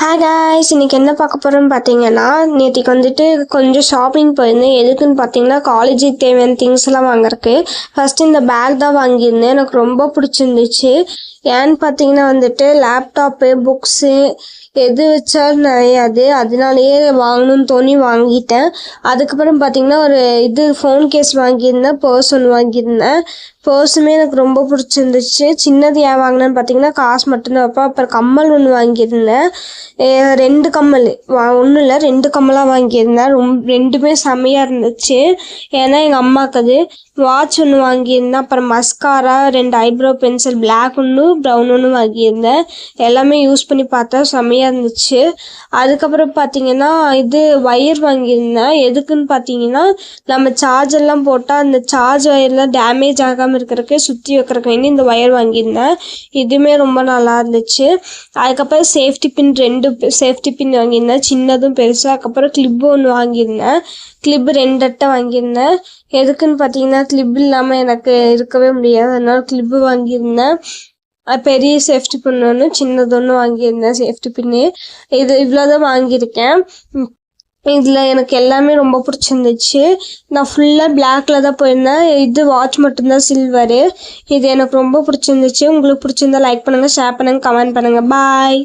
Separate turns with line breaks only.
Hi guys, இன்னைக்கு என்ன பார்க்க போகிறோன்னு பார்த்தீங்கன்னா, நேற்றுக்கு வந்துட்டு கொஞ்சம் ஷாப்பிங் போயிருந்தேன். எதுக்குன்னு பார்த்தீங்கன்னா, காலேஜுக்கு தேவையான திங்ஸ்லாம் வாங்குறதுக்கு. ஃபஸ்ட்டு இந்த பேக் தான் வாங்கியிருந்தேன். எனக்கு ரொம்ப பிடிச்சிருந்துச்சு. ஏன்னு பார்த்தீங்கன்னா வந்துட்டு லேப்டாப்பு, புக்ஸு எது வச்சாலும் நிறையாது. அதனாலேயே வாங்கணும்னு தோணி வாங்கிட்டேன். அதுக்கப்புறம் பார்த்தீங்கன்னா ஃபோன் கேஸ் வாங்கியிருந்தேன், பர்ஸ் ஒன்று வாங்கியிருந்தேன். பர்ஸுமே எனக்கு ரொம்ப பிடிச்சிருந்துச்சு. சின்னது ஏன் வாங்கினேன்னு பார்த்தீங்கன்னா, காசு மட்டும்தான் வைப்பேன். அப்புறம் கம்மல் ஒன்று வாங்கியிருந்தேன். 2 கம்மல், ஒன்றும் இல்லை 2 கம்மலாக வாங்கியிருந்தேன். ரெண்டுமே செம்மையாக இருந்துச்சு. ஏன்னா எங்கள் அம்மாவுக்கு அது. வாட்ச் ஒன்று வாங்கியிருந்தேன். அப்புறம் மஸ்காரா, 2 ஐப்ரோ பென்சில், பிளாக் ஒன்று ப்ரௌன் ஒன்று வாங்கியிருந்தேன். எல்லாமே யூஸ் பண்ணி பார்த்தா செம்மையாக இருந்துச்சு. அதுக்கப்புறம் பார்த்தீங்கன்னா ஒயர் வாங்கியிருந்தேன். எதுக்குன்னு பார்த்தீங்கன்னா, நம்ம சார்ஜெல்லாம் போட்டால் அந்த சார்ஜ் ஒயர்லாம் டேமேஜ் ஆகாமல் இருக்கிறதுக்கு சுற்றி வைக்கிறதுக்கு வேண்டி இந்த ஒயர் வாங்கியிருந்தேன். இதுவுமே ரொம்ப நல்லா இருந்துச்சு. அதுக்கப்புறம் சேஃப்டி பின் 2 சேஃப்டி பின் வாங்கியிருந்தேன், சின்னதும் பெருசாக. அதுக்கப்புறம் கிளிப்பு ஒன்று வாங்கியிருந்தேன். கிளிப்பு 2 அட்டை வாங்கியிருந்தேன். எதுக்குன்னு பார்த்தீங்கன்னா, கிளிப் இல்லாமல் எனக்கு இருக்கவே முடியாது. அதனால கிளிப்பு வாங்கியிருந்தேன். பெரிய சேஃப்டி பின் ஒன்று, சின்னது ஒன்று வாங்கியிருந்தேன் சேஃப்டி பின்னு. இவ்வளோதான் வாங்கியிருக்கேன். இதில் எனக்கு எல்லாமே ரொம்ப பிடிச்சிருந்துச்சு. நான் ஃபுல்லாக பிளாக்ல தான் போயிருந்தேன். வாட்ச் மட்டும்தான் சில்வரு. இது எனக்கு ரொம்ப பிடிச்சிருந்துச்சு. உங்களுக்கு பிடிச்சிருந்தா லைக் பண்ணுங்கள், ஷேர் பண்ணுங்கள், கமெண்ட் பண்ணுங்கள். பாய்.